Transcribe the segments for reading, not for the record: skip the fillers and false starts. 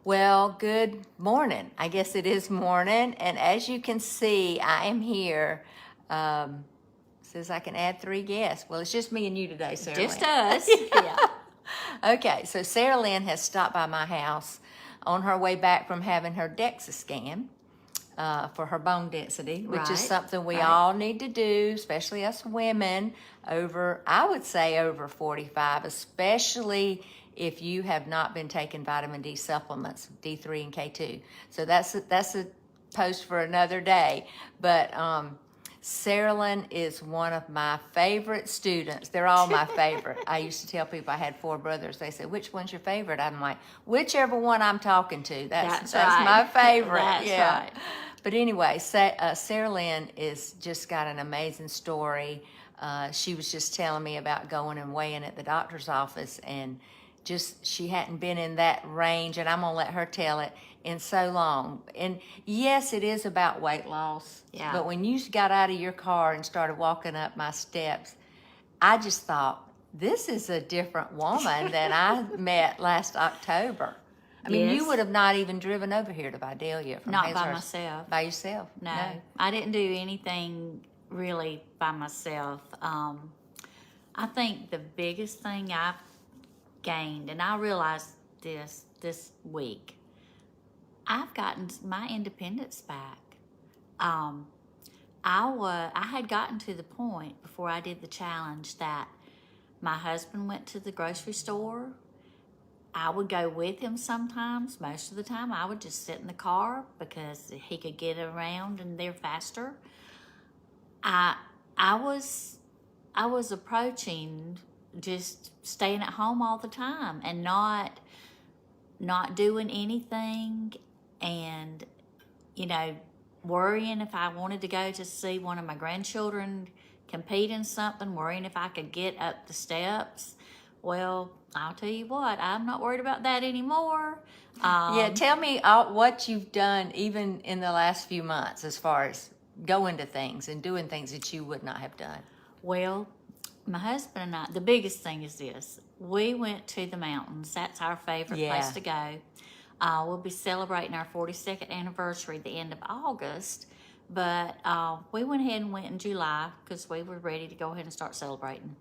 Well, good morning. I guess it is morning, and as you can see, I am here. Says I can add 3 guests. Well, it's just me and you today, Saralynn. Just us. Yeah. Okay, so Saralynn has stopped by my house on her way back from having her DEXA scan for her bone density, which is Right, something we right. all need to do, especially us women over, I would say over 45, especially if you have not been taking vitamin D supplements, D3 and K2. So that's a post for another day. But Saralynn is one of my favorite students. They're all my favorite. I used to tell people I had 4 brothers. They said, which one's your favorite? I'm like, whichever one I'm talking to. That's right. my favorite. That's yeah. right. But anyway, Saralynn is just got an amazing story. She was just telling me about going and weighing at the doctor's office, and just she hadn't been in that range, and I'm gonna let her tell it, in so long. And yes, it is about weight loss. Yeah. But when you got out of your car and started walking up my steps, I just thought, this is a different woman than I met last October. I mean, you Yes. would have not even driven over here to Vidalia from Not by Hazlehurst. myself. By yourself? No, I didn't do anything really by myself. I think the biggest thing I've gained, and I realized this week, I've gotten my independence back. I had gotten to the point before I did the challenge that my husband went to the grocery store. I would go with him sometimes. Most of the time, I would just sit in the car because he could get around and they're faster. I was approaching just staying at home all the time and not doing anything, and worrying if I wanted to go to see one of my grandchildren compete in something, worrying if I could get up the steps. Well, I'll tell you what, I'm not worried about that anymore. Yeah, tell me what you've done even in the last few months as far as going to things and doing things that you would not have done. Well, my husband and I, the biggest thing is this. We went to the mountains. That's our favorite place to go. We'll be celebrating our 42nd anniversary the end of August, but we went ahead and went in July because we were ready to go ahead and start celebrating.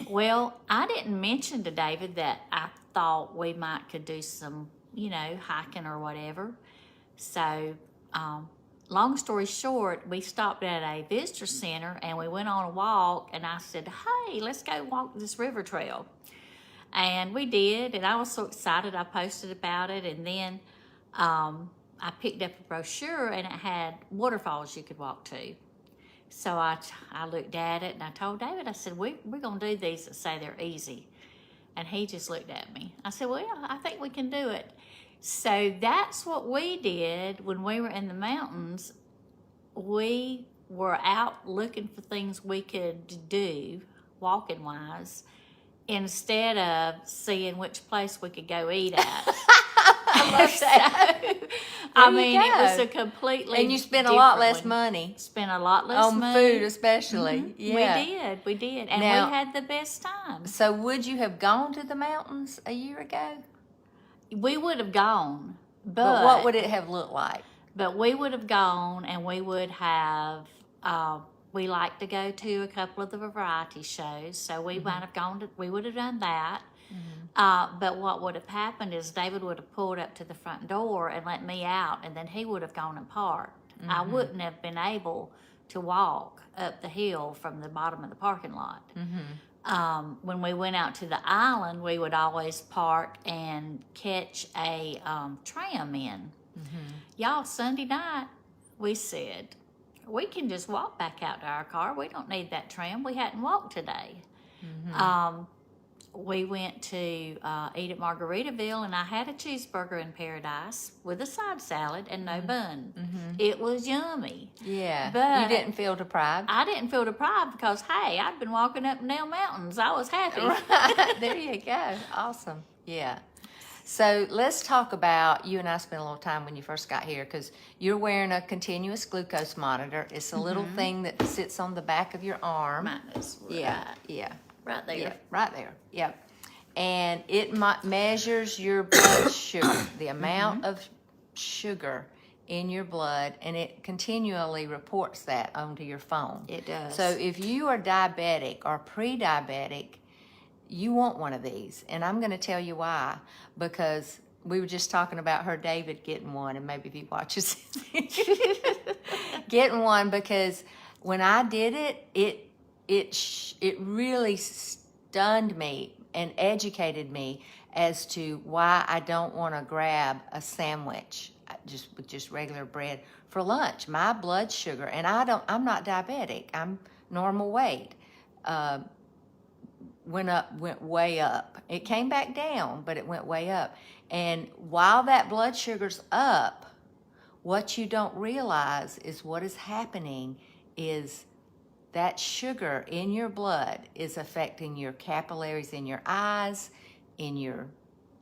Well, I didn't mention to David that I thought we could do some, hiking or whatever. So, long story short, we stopped at a visitor center and we went on a walk, and I said, hey, let's go walk this river trail. And we did, and I was so excited. I posted about it, and then I picked up a brochure, and it had waterfalls you could walk to. So I looked at it, and I told David, I said, we're going to do these that say they're easy. And he just looked at me. I said, well, I think we can do it. So that's what we did when we were in the mountains. We were out looking for things we could do, walking-wise, instead of seeing which place we could go eat at. I love that. It was a completely and you spent a lot different less one. money Spent a lot less on money. food, especially. Mhm. Yeah, We did, and Now- we had the best time. So would you have gone to the mountains a year ago? We would have gone, But what would it have looked like? But we would have gone, and we would have. We like to go to a couple of the variety shows, so we might have gone to. We would have done that. But what would have happened is David would have pulled up to the front door and let me out, and then he would have gone and parked. I wouldn't have been able to walk up the hill from the bottom of the parking lot. When we went out to the island, we would always park and catch a tram in. Y'all, Sunday night, we said, we can just walk back out to our car. We don't need that tram. We hadn't walked today. We went to eat at Margaritaville, and I had a cheeseburger in Paradise with a side salad and no bun. It was yummy. Yeah, But you didn't feel deprived. I didn't feel deprived because, hey, I'd been walking up and down mountains. I was happy. There you go. Awesome. Yeah. So let's talk about, you and I spent a little time when you first got here, because you're wearing a continuous glucose monitor. It's a little thing that sits on the back of your arm. Mine is Yeah, yeah. right there. Yeah, right there. Yep. and it measures your blood sugar, the amount of sugar in your blood, and it continually reports that onto your phone. It does. So if you are diabetic or pre-diabetic, you want one of these, and I'm going to tell you why. Because we were just talking about her David getting one, and maybe if he watches getting one, because when I did it, it really stunned me and educated me as to why I don't want to grab a sandwich with just regular bread for lunch. My blood sugar, and I'm not diabetic. I'm normal weight. Went way up. It came back down, but it went way up. And while that blood sugar's up, what you don't realize is what is happening is that sugar in your blood is affecting your capillaries in your eyes, in your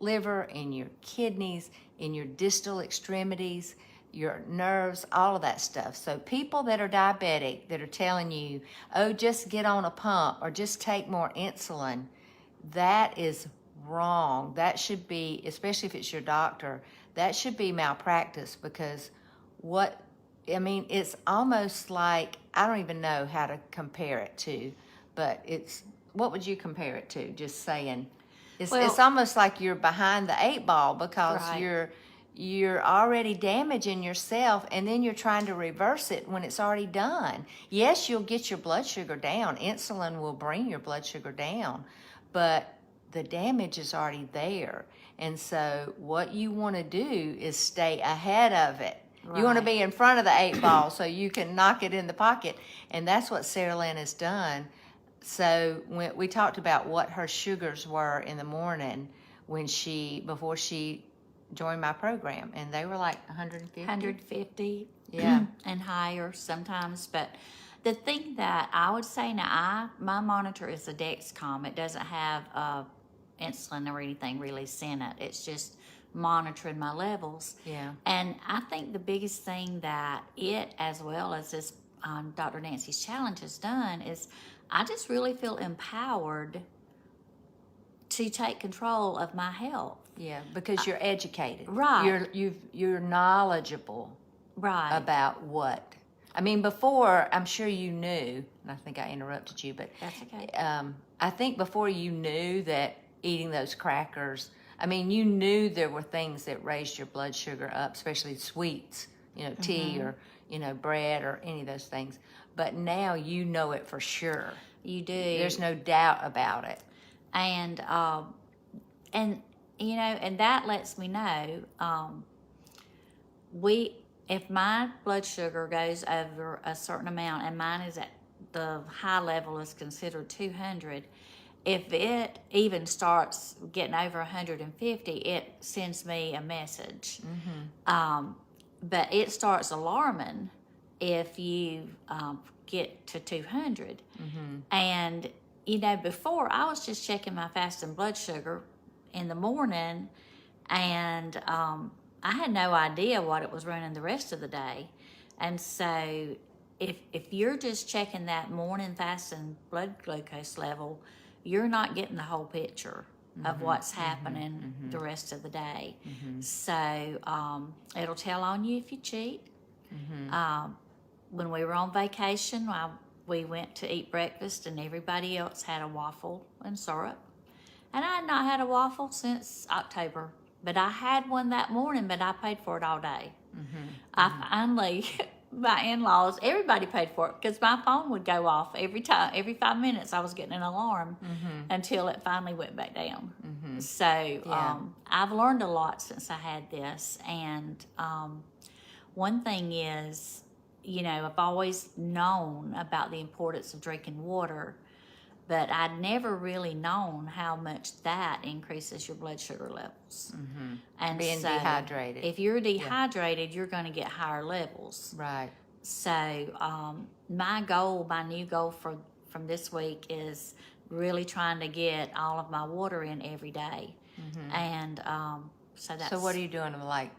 liver, in your kidneys, in your distal extremities, your nerves, all of that stuff. So people that are diabetic that are telling you, oh, just get on a pump or just take more insulin, that is wrong. That should be, especially if it's your doctor, that should be malpractice, because it's almost like, I don't even know how to compare it to, but what would you compare it to? Just saying. It's almost like you're behind the 8 ball, because Right. you're already damaging yourself, and then you're trying to reverse it when it's already done. Yes, you'll get your blood sugar down. Insulin will bring your blood sugar down, but the damage is already there. And so what you want to do is stay ahead of it. You want to be in front of the 8 ball so you can knock it in the pocket. And that's what Saralynn has done. So when we talked about what her sugars were in the morning before she joined my program, and they were like 150. 150. Yeah. And higher sometimes. But the thing that I would say now, my monitor is a Dexcom. It doesn't have insulin or anything released in it. It's just monitoring my levels. Yeah. And I think the biggest thing that it, as well as this Dr. Nancy's challenge, has done is I just really feel empowered to take control of my health. Yeah, because you're educated. Right. You're knowledgeable. Right. About what. I mean, before, I'm sure you knew, and I think I interrupted you, but That's okay. I think before you knew that eating those crackers, I mean, you knew there were things that raised your blood sugar up, especially sweets, tea or, bread or any of those things. But now you know it for sure. You do. There's no doubt about it. And that lets me know, if my blood sugar goes over a certain amount, and mine is at the high level is considered 200, if it even starts getting over 150, it sends me a message. But it starts alarming if you get to 200. And, before I was just checking my fasting blood sugar in the morning, and I had no idea what it was running the rest of the day. And so if you're just checking that morning fasting blood glucose level, you're not getting the whole picture of what's happening the rest of the day. So it'll tell on you if you cheat. When we were on vacation, we went to eat breakfast, and everybody else had a waffle and syrup. And I had not had a waffle since October. But I had one that morning, but I paid for it all day. I finally, my in-laws, everybody paid for it, because my phone would go off every 5 minutes I was getting an alarm until it finally went back down. So I've learned a lot since I had this. And one thing is, I've always known about the importance of drinking water, but I'd never really known how much that increases your blood sugar levels. And being so dehydrated. If you're dehydrated, you're going to get higher levels. Right. So my new goal from this week is really trying to get all of my water in every day. And so that's... So what are you doing, like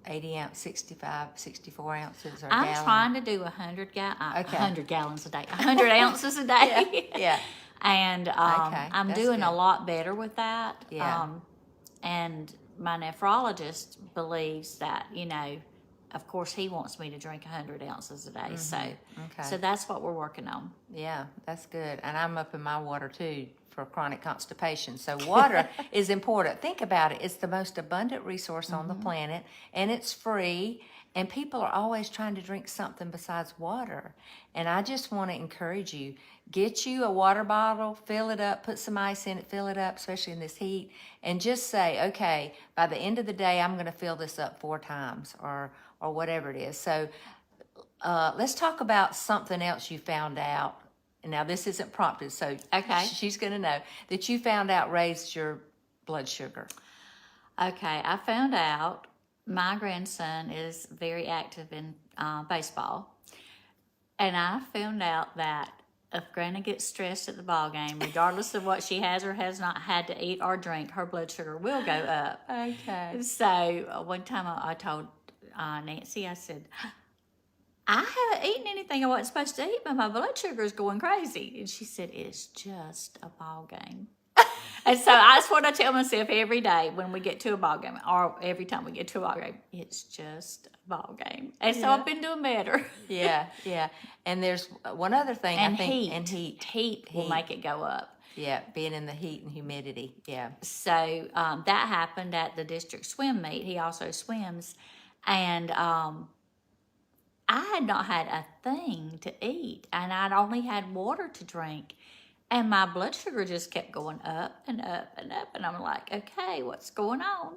80 ounce, 65, 64 ounces or I'm gallon? trying to do 100 gallons a day, 100 ounces a day. Yeah. And I'm that's doing good. a lot better with that. Yeah. And my nephrologist believes that, you know, of course he wants me to drink 100 ounces a day. So that's what we're working on. Yeah, that's good. And I'm up in my water too for chronic constipation. So water is important. Think about it. It's the most abundant resource on the planet, and it's free. And people are always trying to drink something besides water. And I just want to encourage you, get you a water bottle, fill it up, put some ice in it, fill it up, especially in this heat, and just say, okay, by the end of the day, I'm going to fill this up 4 times or whatever it is. So let's talk about something else you found out. Now, this isn't prompted, so she's going to know that you found out raised your blood sugar. Okay, I found out my grandson is very active in baseball, and I found out that if Granny gets stressed at the ball game, regardless of what she has or has not had to eat or drink, her blood sugar will go up. Okay. So one time I told Nancy, I said, I haven't eaten anything I wasn't supposed to eat, but my blood sugar is going crazy. And she said, it's just a ball game. And so that's what I tell myself every day when we get to a ball game, or every time we get to a ball game, it's just a ball game. And so I've been doing better. Yeah. And there's one other thing, and I think. Heat. And heat will make it go up. Yeah, being in the heat and humidity. Yeah. So that happened at the district swim meet. He also swims. And I had not had a thing to eat, and I'd only had water to drink. And my blood sugar just kept going up and up and up. And I'm like, okay, what's going on?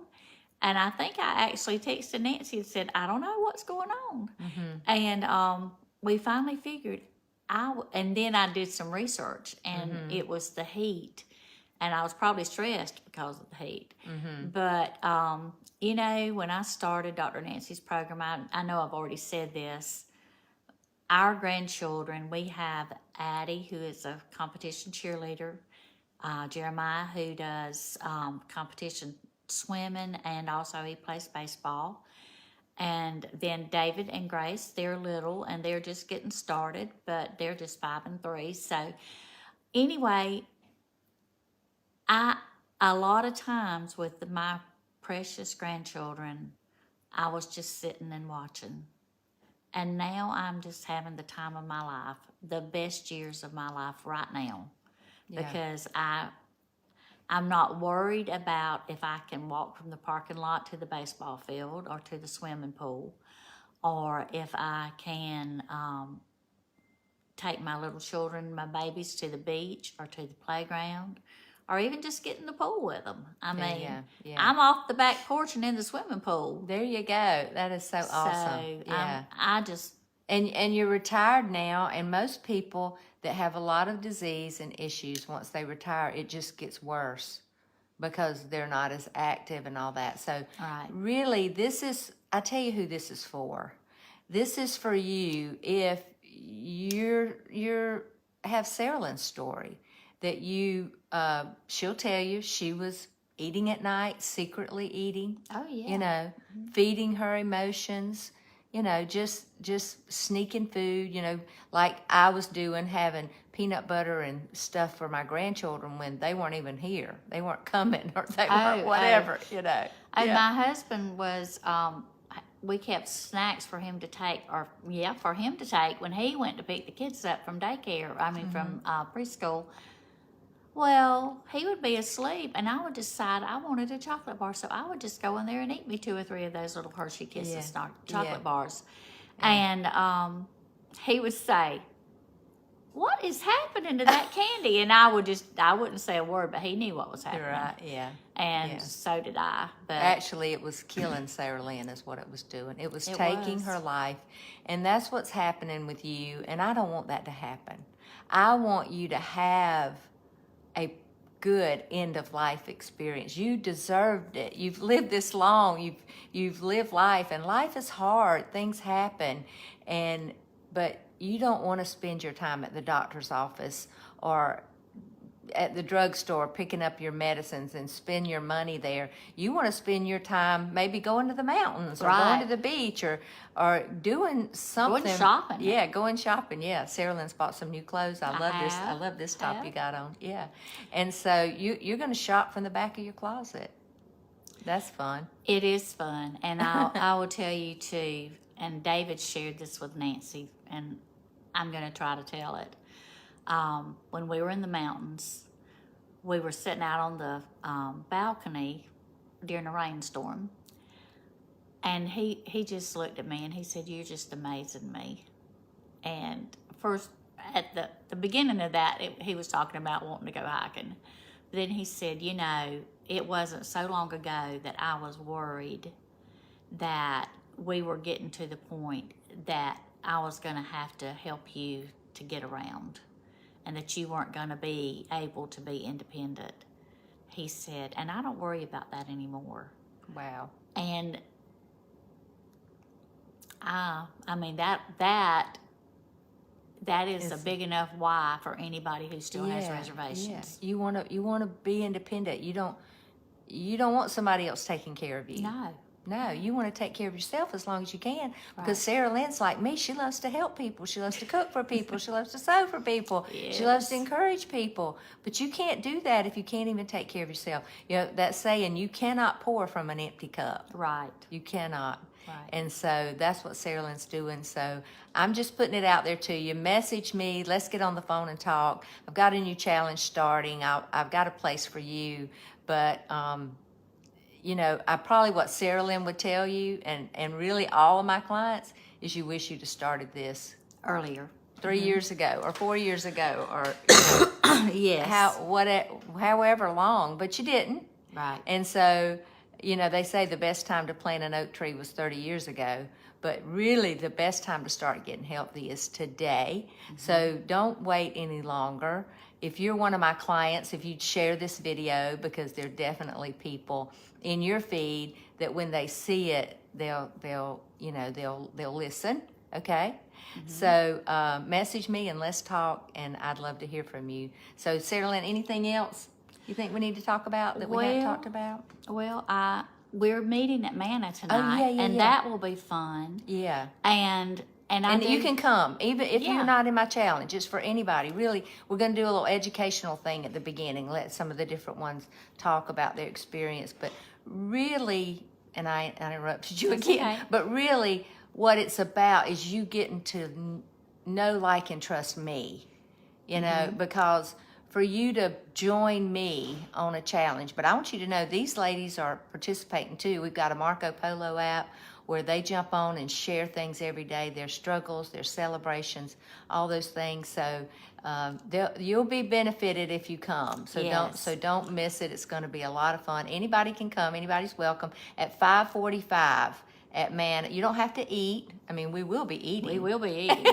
And I think I actually texted Nancy and said, I don't know what's going on. And we finally figured and then I did some research, and it was the heat. And I was probably stressed because of the heat. But, you know, when I started Dr. Nancy's program, I know I've already said this, our grandchildren, we have Addie, who is a competition cheerleader, Jeremiah, who does competition swimming, and also he plays baseball. And then David and Grace, they're little, and they're just getting started, but they're just 5 and 3. So anyway, a lot of times with my precious grandchildren, I was just sitting and watching. And now I'm just having the time of my life, the best years of my life right now. Because I'm not worried about if I can walk from the parking lot to the baseball field or to the swimming pool, or if I can take my little children, my babies, to the beach or to the playground, or even just get in the pool with them. I mean, I'm off the back porch and in the swimming pool. There you go. That is so awesome. I just... And you're retired now, and most people that have a lot of disease and issues, once they retire, it just gets worse because they're not as active and all that. So really, I tell you who this is for. This is for you if you have Saralyn's story, that she'll tell you she was eating at night, secretly eating. Oh, yeah. You know, feeding her emotions, you know, just sneaking food, you know, like I was doing, having peanut butter and stuff for my grandchildren when they weren't even here. They weren't coming, or they weren't whatever, you know. And my husband was, we kept snacks for him to take, when he went to pick the kids up from daycare, from preschool. Well, he would be asleep, and I would decide I wanted a chocolate bar, so I would just go in there and eat me 2 or 3 of those little Hershey Kisses chocolate bars. And he would say, what is happening to that candy? And I wouldn't say a word, but he knew what was happening. Right, yeah. And so did I. But actually, it was killing Saralynn is what it was doing. It was taking her life, and that's what's happening with you, and I don't want that to happen. I want you to have a good end of life experience. You deserved it. You've lived this long. You've lived life, and life is hard. Things happen, but you don't want to spend your time at the doctor's office or at the drugstore picking up your medicines and spend your money there. You want to spend your time maybe going to the mountains or going to the beach or doing something. Going shopping. Yeah, going shopping. Yeah, Saralyn's bought some new clothes. I love this. I have. love this top you got on. Yeah, and so you're going to shop from the back of your closet. That's fun. It is fun, and I will tell you too. And David shared this with Nancy, and I'm going to try to tell it. When we were in the mountains, we were sitting out on the balcony during a rainstorm, and he just looked at me and he said, "You're just amazing me." And first, at the beginning of that, he was talking about wanting to go hiking. But then he said, "You know, it wasn't so long ago that I was worried that we were getting to the point that I was going to have to help you to get around, and that you weren't going to be able to be independent." He said, "And I don't worry about that anymore." Wow. And I mean that is a big enough why for anybody who still has reservations. Yeah. You want to be independent. You don't want somebody else taking care of you. No, you want to take care of yourself as long as you can, because Saralynn's like me. She loves to help people. She loves to cook for people. She loves to sew for people. Yes. She loves to encourage people. But you can't do that if you can't even take care of yourself. You know, that saying, you cannot pour from an empty cup. Right. You cannot. Right. And so that's what Saralynn's doing. So I'm just putting it out there to you. Message me. Let's get on the phone and talk. I've got a new challenge starting. I've got a place for you. But, you know, what Saralynn would tell you, and really all of my clients, is you wish you'd have started this Earlier. 3 years ago or 4 years ago, or Yes. however long, but you didn't. Right. And so, you know, they say the best time to plant an oak tree was 30 years ago, but really the best time to start getting healthy is today. So don't wait any longer. If you're one of my clients, if you'd share this video, because there are definitely people in your feed that when they see it, they'll listen. Okay. So message me and let's talk, and I'd love to hear from you. So Saralynn, anything else you think we need to talk about that we haven't talked about? Well, we're meeting at Manna tonight, that will be fun. Yeah. And you can come, even if you're not in my challenge. It's for anybody. Really, we're going to do a little educational thing at the beginning. Let some of the different ones talk about their experience. But really, and I interrupted you again, but really what it's about is you getting to know, like, and trust me, you know, because for you to join me on a challenge, but I want you to know these ladies are participating too. We've got a Marco Polo app where they jump on and share things every day, their struggles, their celebrations, all those things. So you'll be benefited if you come. So don't miss it. It's going to be a lot of fun. Anybody can come. Anybody's welcome at 5:45 at Manna. You don't have to eat. I mean, we will be eating. We will be eating.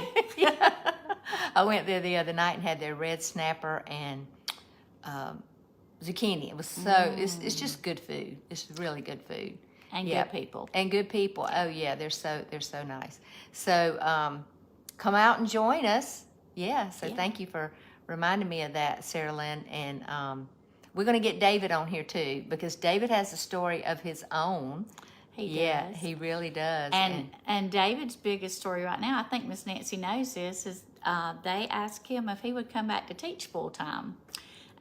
I went there the other night and had their red snapper and zucchini. It was so. It's just good food. It's really good food. And good people. And good people. Oh yeah, they're so nice. So come out and join us. Yeah. So thank you for reminding me of that, Saralynn. And we're going to get David on here too, because David has a story of his own. He does. Yeah, he really does. And David's biggest story right now, I think Miss Nancy knows this, is they asked him if he would come back to teach full time.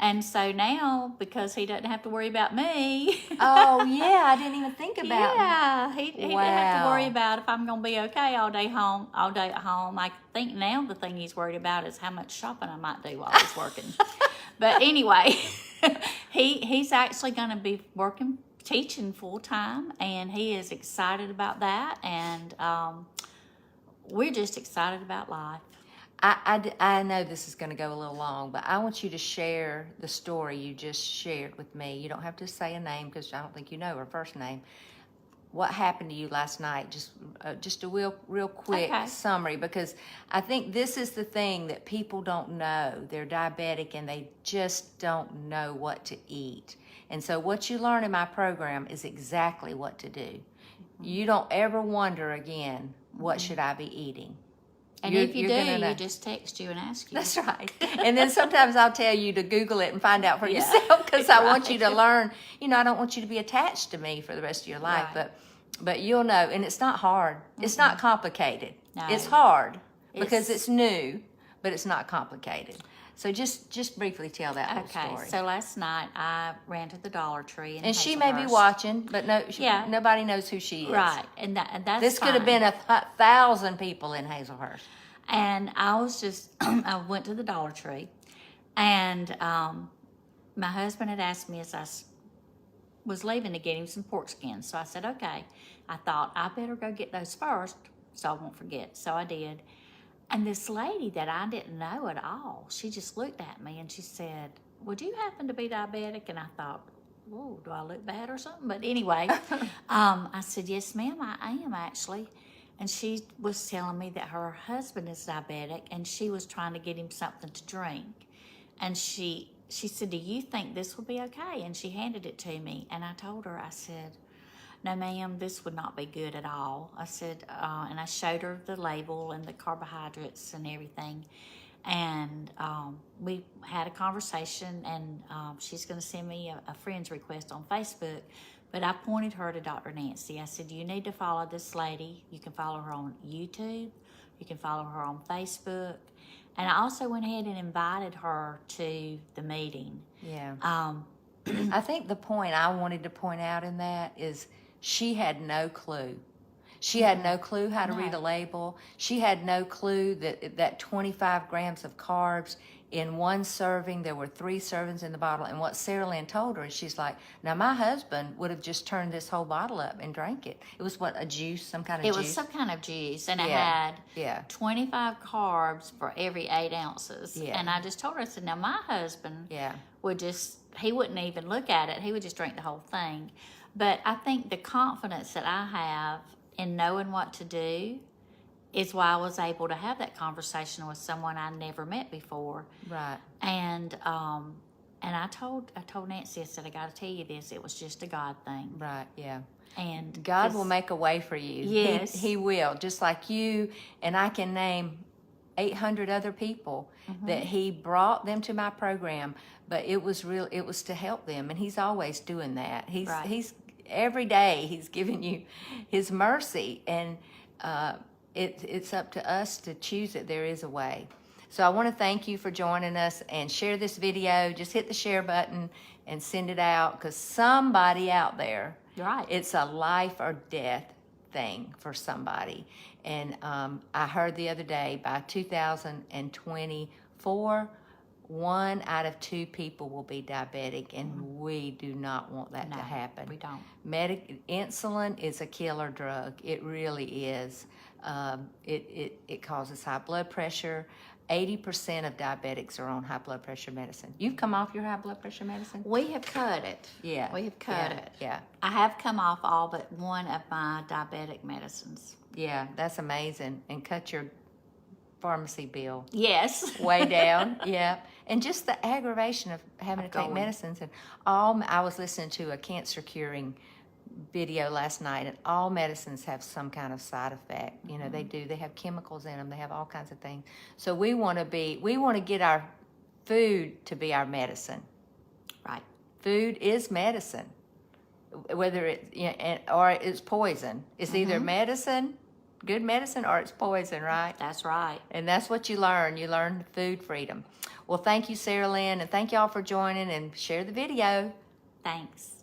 And so now, because he doesn't have to worry about me. Oh, yeah, I didn't even think about he didn't have to worry about if I'm going to be okay all day at home. I think now the thing he's worried about is how much shopping I might do while he's working. But anyway, he's actually going to be teaching full time, and he is excited about that. And we're just excited about life. I know this is going to go a little long, but I want you to share the story you just shared with me. You don't have to say a name, because I don't think you know her first name. What happened to you last night? Just a real quick summary, because I think this is the thing that people don't know. They're diabetic and they just don't know what to eat. And so what you learn in my program is exactly what to do. You don't ever wonder again, what should I be eating? And if you do, you just text you and ask you. That's right. And then sometimes I'll tell you to Google it and find out for yourself, because I want you to learn. You know, I don't want you to be attached to me for the rest of your life, but you'll know. And it's not hard. It's not complicated. No. It's hard because it's new, but it's not complicated. So just briefly tell that whole story. Okay, so last night I ran to the Dollar Tree. And she may be watching, but nobody knows who she is. Right, and that's This could have been 1,000 people in Hazelhurst. And I was just, I went to the Dollar Tree, and my husband had asked me as I was leaving to get him some pork skins. So I said, okay. I thought, I better go get those first so I won't forget. So I did. And this lady that I didn't know at all, she just looked at me and she said, would you happen to be diabetic? And I thought, whoa, do I look bad or something? But anyway, I said, yes, ma'am, I am actually. And she was telling me that her husband is diabetic and she was trying to get him something to drink. And she said, do you think this will be okay? And she handed it to me. And I told her, I said, no, ma'am, this would not be good at all. I said, and I showed her the label and the carbohydrates and everything. And we had a conversation, and she's going to send me a friend's request on Facebook. But I pointed her to Dr. Nancy. I said, you need to follow this lady. You can follow her on YouTube. You can follow her on Facebook. And I also went ahead and invited her to the meeting. Yeah. I think the point I wanted to point out in that is she had no clue. She had no clue how to read a label. She had no clue that 25 grams of carbs in one serving, there were 3 servings in the bottle. And what Saralynn told her is, she's like, now my husband would have just turned this whole bottle up and drank it. It was what, a juice, some kind of juice? It was some kind of juice, and it had 25 carbs for every 8 ounces. Yeah. And I just told her, I said, now my husband would just, he wouldn't even look at it. He would just drink the whole thing. But I think the confidence that I have in knowing what to do is why I was able to have that conversation with someone I never met before. Right. And I told Nancy, I said, I got to tell you this. It was just a God thing. Right. Yeah. And God will make a way for you. Yes. He will. Just like you, and I can name 800 other people that He brought them to my program. But it was to help them, and He's always doing that. He's every day He's giving you His mercy, and it's up to us to choose it. There is a way. So I want to thank you for joining us, and share this video. Just hit the share button and send it out, because somebody out there, it's a life or death thing for somebody. And I heard the other day, by 2024, 1 out of 2 people will be diabetic, and we do not want that to happen. We don't. Insulin is a killer drug. It really is. It causes high blood pressure. 80% of diabetics are on high blood pressure medicine. You've come off your high blood pressure medicine? We have cut it. Yeah. We have cut it. Yeah. I have come off all but 1 of my diabetic medicines. Yeah, that's amazing. And cut your pharmacy bill. Yes. Way down. Yeah. And just the aggravation of having to take medicines. And I was listening to a cancer curing video last night, and all medicines have some kind of side effect. You know, they have chemicals in them. They have all kinds of things. So we want to get our food to be our medicine. Right. Food is medicine. Whether or it's poison. It's either medicine, good medicine, or it's poison, right? That's right. And that's what you learn. You learn food freedom. Well, thank you, Saralynn, and thank y'all for joining, and share the video. Thanks.